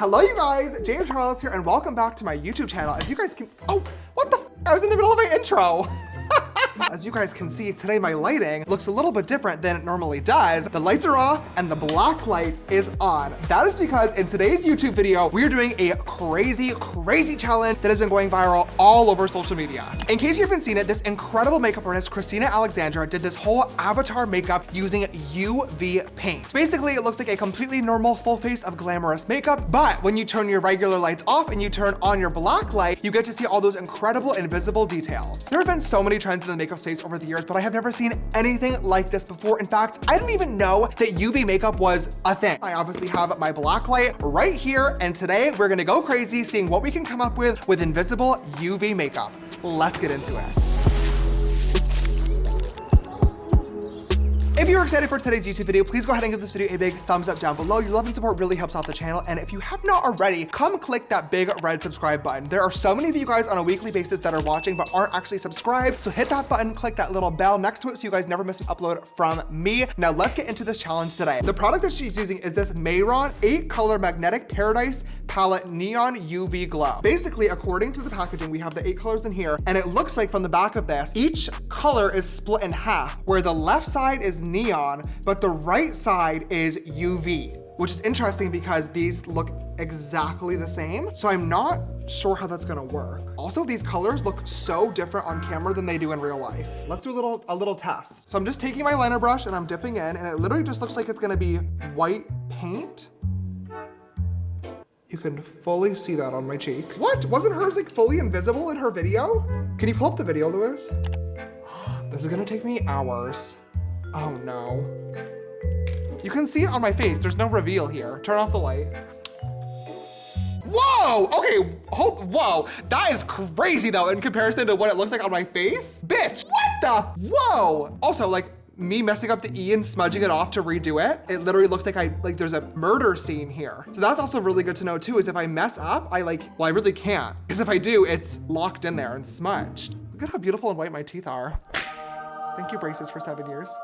Hello you guys, James Charles here and welcome back to my YouTube channel. As you guys can, oh, what the f? I was in the middle of my intro. As you guys can see, today my lighting looks a little bit different than it normally does. The lights are off and the black light is on. That is because in today's YouTube video, we are doing a crazy challenge that has been going viral all over social media. In case you haven't seen it, this incredible makeup artist, Christina Alexandra, did this whole avatar makeup using UV paint. Basically, it looks like a completely normal full face of glamorous makeup, but when you turn your regular lights off and you turn on your black light, you get to see all those incredible invisible details. There have been so many trends in the makeup space over the years, but I have never seen anything like this before. In fact, I didn't even know that UV makeup was a thing. I obviously have my black light right here, and today we're gonna go crazy seeing what we can come up with invisible UV makeup. Let's get into it. If you're excited for today's YouTube video, please go ahead and give this video a big thumbs up down below. Your love and support really helps out the channel. And if you have not already, come click that big red subscribe button. There are so many of you guys on a weekly basis that are watching but aren't actually subscribed. So hit that button, click that little bell next to it so you guys never miss an upload from me. Now let's get into this challenge today. The product that she's using is this Mayron 8-color magnetic paradise palette neon UV glow. Basically, according to the packaging, we have the 8 colors in here, and it looks like from the back of this, each color is split in half, where the left side is neon, but the right side is UV, which is interesting because these look exactly the same. So I'm not sure how that's gonna work. Also, these colors look so different on camera than they do in real life. Let's do a little test. So I'm just taking my liner brush and I'm dipping in, and it literally just looks like it's gonna be white paint. You can fully see that on my cheek. What? Wasn't hers like fully invisible in her video? Can you pull up the video, Louis? This is gonna take me hours. Oh no. You can see it on my face. There's no reveal here. Turn off the light. Whoa, okay, whoa. That is crazy though in comparison to what it looks like on my face. Bitch, what the, whoa. Also, like, me messing up the E and smudging it off to redo it, it literally looks like there's a murder scene here. So that's also really good to know too, is if I mess up, I really can't. Because if I do, it's locked in there and smudged. Look at how beautiful and white my teeth are. Thank you, braces, for 7 years.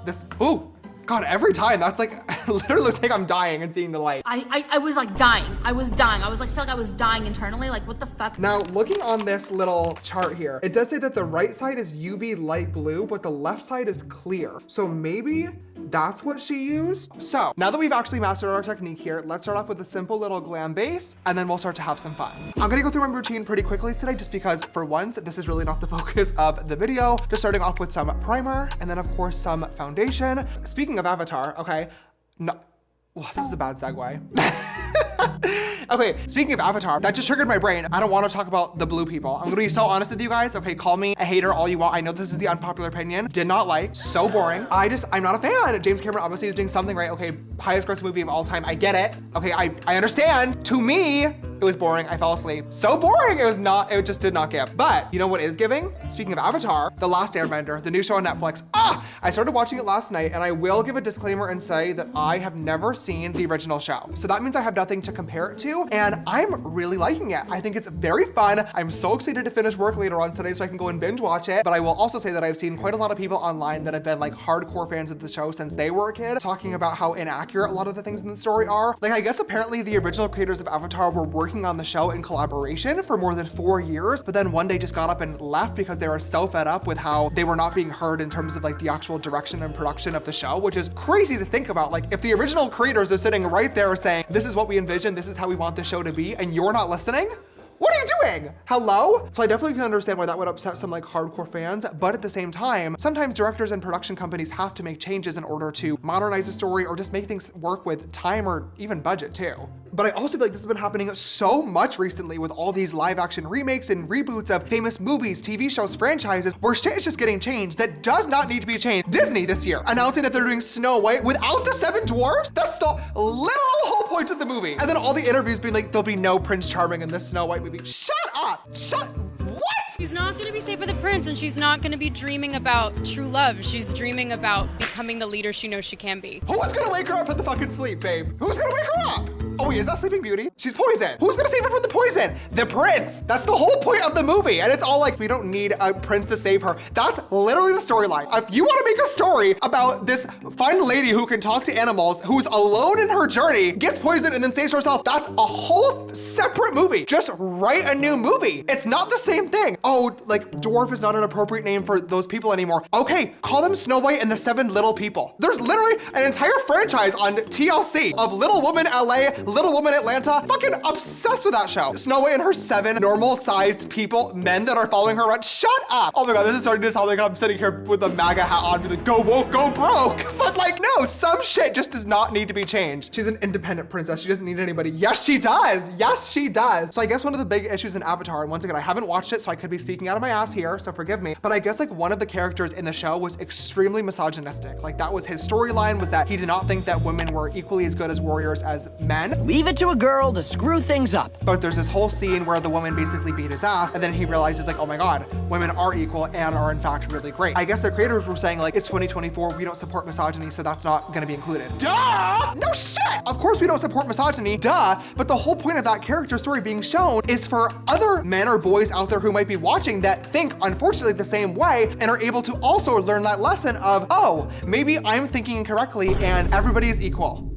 This, ooh, God, every time, that's like, literally looks like I'm dying and seeing the light. I was like dying. I was dying. I was like, I feel like I was dying internally. Like, what the fuck? Now, looking on this little chart here, it does say that the right side is UV light blue, but the left side is clear. So maybe that's what she used. So now that we've actually mastered our technique here, let's start off with a simple little glam base, and then we'll start to have some fun. I'm gonna go through my routine pretty quickly today, just because for once, this is really not the focus of the video. Just starting off with some primer, and then of course some foundation. Speaking of Avatar, okay, no, well, this is a bad segue. Okay, speaking of Avatar, that just triggered my brain. I don't want to talk about the blue people. I'm gonna be so honest with you guys. Okay, call me a hater all you want. I know this is the unpopular opinion. Did not like, so boring. I'm not a fan. James Cameron obviously is doing something right. Okay, highest grossing movie of all time. I get it. Okay, I understand. To me, it was boring. I fell asleep. So boring. It just did not give. But you know what is giving? Speaking of Avatar, The Last Airbender, the new show on Netflix. I started watching it last night, and I will give a disclaimer and say that I have never seen the original show. So that means I have nothing to compare it to, and I'm really liking it. I think it's very fun. I'm so excited to finish work later on today so I can go and binge watch it. But I will also say that I've seen quite a lot of people online that have been like hardcore fans of the show since they were a kid, talking about how inaccurate a lot of the things in the story are. Like, I guess apparently the original creators of Avatar were working on the show in collaboration for more than 4 years, but then one day just got up and left because they were so fed up with how they were not being heard in terms of like the actual direction and production of the show, which is crazy to think about. Like, if the original creators are sitting right there saying, this is what we envision, this is how we want the show to be, and you're not listening? What are you doing? Hello? So I definitely can understand why that would upset some like hardcore fans, but at the same time, sometimes directors and production companies have to make changes in order to modernize a story or just make things work with time or even budget too. But I also feel like this has been happening so much recently with all these live action remakes and reboots of famous movies, TV shows, franchises, where shit is just getting changed that does not need to be changed. Disney this year announcing that they're doing Snow White without the 7 dwarfs. That's the literal whole point of the movie. And then all the interviews being like, there'll be no Prince Charming in this Snow White movie. Shut up, what? She's not gonna be safe with the prince, and she's not gonna be dreaming about true love. She's dreaming about becoming the leader she knows she can be. Who's gonna wake her up in the fucking sleep, babe? Who's gonna wake her up? Oh wait, is that Sleeping Beauty? She's poisoned. Who's gonna save her from the poison? The prince. That's the whole point of the movie. And it's all like, we don't need a prince to save her. That's literally the storyline. If you wanna make a story about this fun lady who can talk to animals, who's alone in her journey, gets poisoned and then saves herself, that's a whole separate movie. Just write a new movie. It's not the same thing. Oh, like dwarf is not an appropriate name for those people anymore. Okay, call them Snow White and the 7 Little People. There's literally an entire franchise on TLC of Little Woman LA, Little Woman Atlanta. Fucking obsessed with that show. Snow White and her 7 normal-sized people, men that are following her around. Shut up. Oh my God, this is starting to sound like I'm sitting here with a MAGA hat on, be like, go woke, go broke. But like, no, some shit just does not need to be changed. She's an independent princess. She doesn't need anybody. Yes, she does. Yes, she does. So I guess one of the big issues in Avatar, and once again, I haven't watched it, so I could be speaking out of my ass here, so forgive me. But I guess like one of the characters in the show was extremely misogynistic. Like that was his storyline, was that he did not think that women were equally as good as warriors as men. Leave it to a girl to screw things up. But there's this whole scene where the woman basically beat his ass, and then he realizes like, oh my God, women are equal and are in fact really great. I guess the creators were saying like, it's 2024, we don't support misogyny, so that's not gonna be included. Duh! No shit! Of course we don't support misogyny, duh, but the whole point of that character story being shown is for other men or boys out there who might be watching that think, unfortunately, the same way and are able to also learn that lesson of, oh, maybe I'm thinking incorrectly and everybody is equal.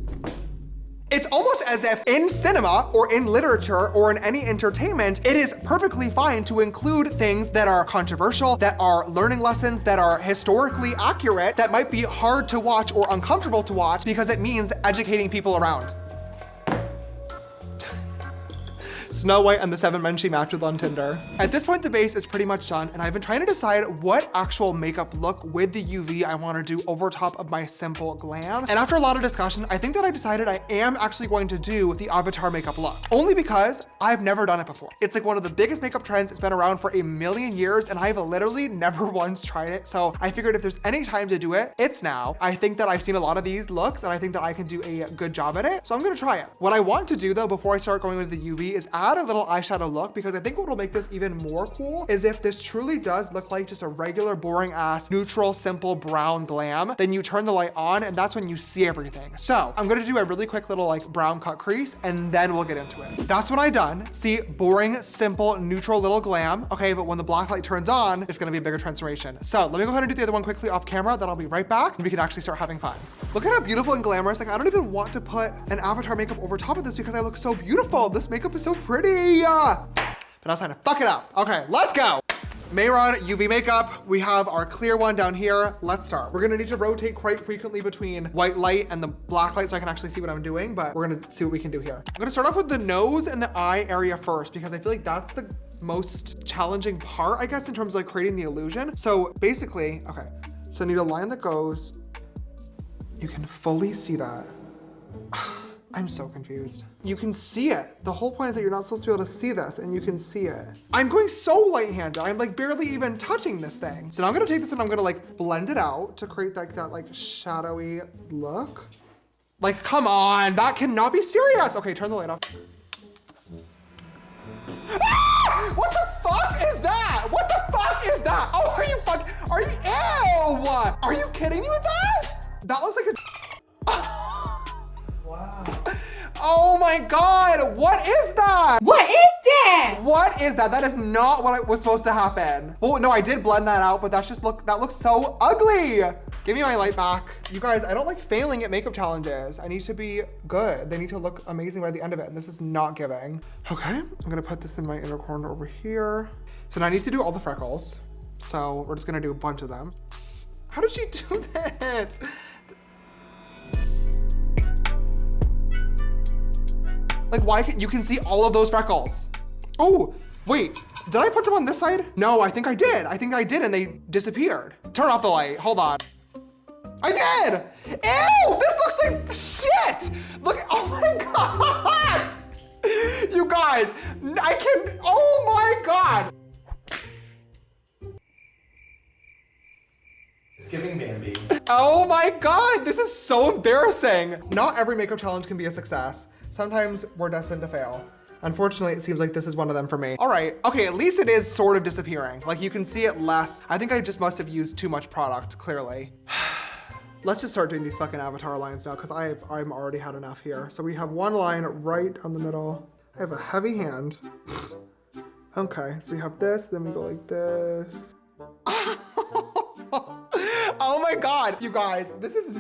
It's almost as if in cinema or in literature or in any entertainment, it is perfectly fine to include things that are controversial, that are learning lessons, that are historically accurate, that might be hard to watch or uncomfortable to watch because it means educating people around. Snow White and the 7 men she matched with on Tinder. At this point, the base is pretty much done, and I've been trying to decide what actual makeup look with the UV I want to do over top of my simple glam. And after a lot of discussion, I think that I decided I am actually going to do the Avatar makeup look, only because I've never done it before. It's like one of the biggest makeup trends. It's been around for a million years, and I've literally never once tried it. So I figured if there's any time to do it, it's now. I think that I've seen a lot of these looks, and I think that I can do a good job at it. So I'm gonna try it. What I want to do though, before I start going with the UV, is add a little eyeshadow look, because I think what will make this even more cool is if this truly does look like just a regular boring ass neutral simple brown glam, then you turn the light on and that's when you see everything. So I'm gonna do a really quick little like brown cut crease and then we'll get into it. That's what I done. See, boring, simple, neutral little glam. Okay, but when the black light turns on, it's gonna be a bigger transformation. So let me go ahead and do the other one quickly off camera, then I'll be right back and we can actually start having fun. Look at how beautiful and glamorous. Like I don't even want to put an Avatar makeup over top of this because I look so beautiful. This makeup is so pretty. But I was trying to fuck it up. Okay, let's go. Mayron UV makeup. We have our clear one down here. Let's start. We're gonna need to rotate quite frequently between white light and the black light so I can actually see what I'm doing, but we're gonna see what we can do here. I'm gonna start off with the nose and the eye area first because I feel like that's the most challenging part, I guess, in terms of like creating the illusion. So basically, okay, so I need a line that goes, you can fully see that. I'm so confused. You can see it. The whole point is that you're not supposed to be able to see this and you can see it. I'm going so light-handed. I'm like barely even touching this thing. So now I'm gonna take this and I'm gonna like blend it out to create like that like shadowy look. Like, come on, that cannot be serious. Okay, turn the light off. Ah! What the fuck is that? What the fuck is that? Oh, are you fucking, are you, ew! Are you kidding me with that? That looks like a, wow. Oh my God, what is that? What is that? What is that? That is not what was supposed to happen. Well, no, I did blend that out, but that's just that looks so ugly. Give me my light back. You guys, I don't like failing at makeup challenges. I need to be good. They need to look amazing by the end of it, and this is not giving. Okay, I'm gonna put this in my inner corner over here. So now I need to do all the freckles. So we're just gonna do a bunch of them. How did she do this? Like, why can you can see all of those freckles? Oh, wait, did I put them on this side? No, I think I did. I think I did and they disappeared. Turn off the light, hold on. I did! Ew, this looks like shit! Look, oh my God! You guys, I can, oh my God! It's giving Bambi. Oh my God, this is so embarrassing. Not every makeup challenge can be a success. Sometimes we're destined to fail. Unfortunately, it seems like this is one of them for me. All right, okay, at least it is sort of disappearing. Like you can see it less. I think I just must have used too much product, clearly. Let's just start doing these fucking avatar lines now because I'm already had enough here. So we have one line right on the middle. I have a heavy hand. Okay, so we have this, then we go like this. Oh my God, you guys, this is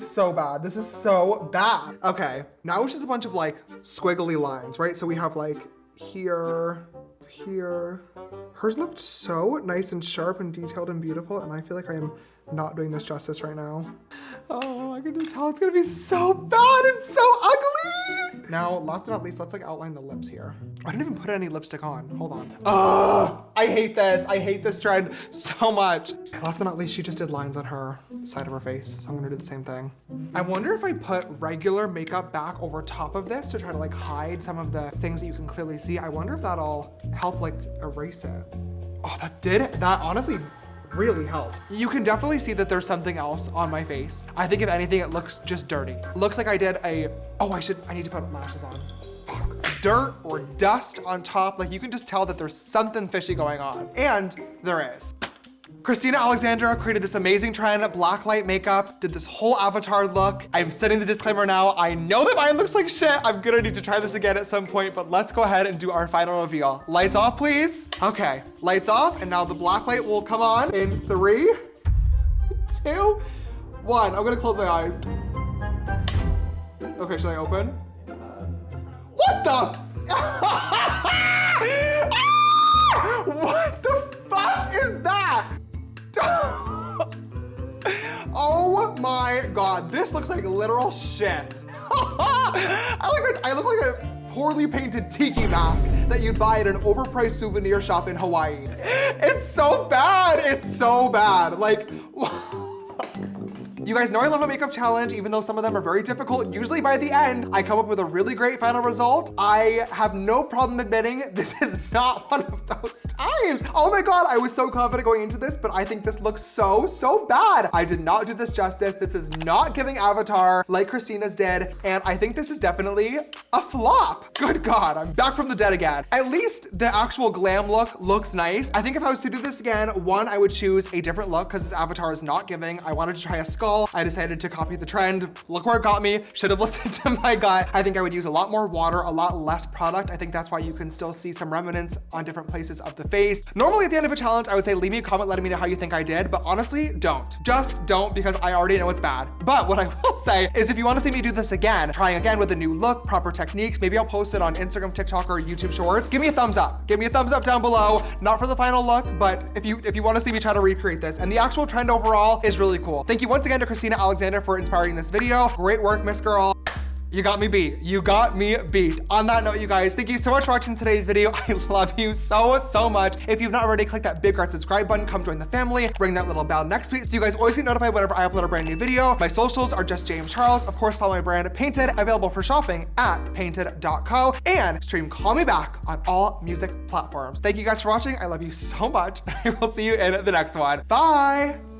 so bad. This is so bad. Okay, now it's just a bunch of like squiggly lines, right? So we have like here. Hers looked so nice and sharp and detailed and beautiful, and I feel like I am not doing this justice right now. Oh, I can just tell it's gonna be so bad and so ugly. Now, last but not least, let's like outline the lips here. I didn't even put any lipstick on. Hold on. Ugh, I hate this. I hate this trend so much. Last but not least, she just did lines on her side of her face, so I'm gonna do the same thing. I wonder if I put regular makeup back over top of this to try to like hide some of the things that you can clearly see. I wonder if that'll help like erase it. Oh, that honestly really helped. You can definitely see that there's something else on my face. I think if anything, it looks just dirty. Looks like I did I need to put lashes on. Fuck. Dirt or dust on top. Like you can just tell that there's something fishy going on. And there is. Christina Alexandra created this amazing trend, blacklight makeup, did this whole avatar look. I'm setting the disclaimer now. I know that mine looks like shit. I'm gonna need to try this again at some point, but let's go ahead and do our final reveal. Lights off, please. Okay, lights off, and now the blacklight will come on in 3, 2, 1. I'm gonna close my eyes. Okay, should I open? What the? What the fuck is that? Oh my God, this looks like literal shit. I look like a poorly painted tiki mask that you'd buy at an overpriced souvenir shop in Hawaii. It's so bad, it's so bad. Like, you guys know I love a makeup challenge, even though some of them are very difficult. Usually by the end, I come up with a really great final result. I have no problem admitting this is not one of those times. Oh my God, I was so confident going into this, but I think this looks so bad. I did not do this justice. This is not giving Avatar like Christina's did, and I think this is definitely a flop. Good God, I'm back from the dead again. At least the actual glam look looks nice. I think if I was to do this again, one, I would choose a different look because this Avatar is not giving. I wanted to try a skull. I decided to copy the trend. Look where it got me. Should have listened to my gut. I think I would use a lot more water, a lot less product. I think that's why you can still see some remnants on different places of the face. Normally at the end of a challenge, I would say leave me a comment letting me know how you think I did, but honestly, don't. Just don't, because I already know it's bad. But what I will say is if you want to see me do this again, trying again with a new look, proper techniques, maybe I'll post it on Instagram, TikTok, or YouTube Shorts. Give me a thumbs up. Give me a thumbs up down below. Not for the final look, but if you want to see me try to recreate this. And the actual trend overall is really cool. Thank you once again to Christina Alexander for inspiring this video. Great work, Miss Girl. You got me beat. You got me beat. On that note, you guys, thank you so much for watching today's video. I love you so much. If you've not already, click that big red subscribe button, come join the family, ring that little bell next week so you guys always get notified whenever I upload a brand new video. My socials are just James Charles. Of course, follow my brand Painted, available for shopping at painted.co, and stream Call Me Back on all music platforms. Thank you guys for watching. I love you so much. I will see you in the next one. Bye.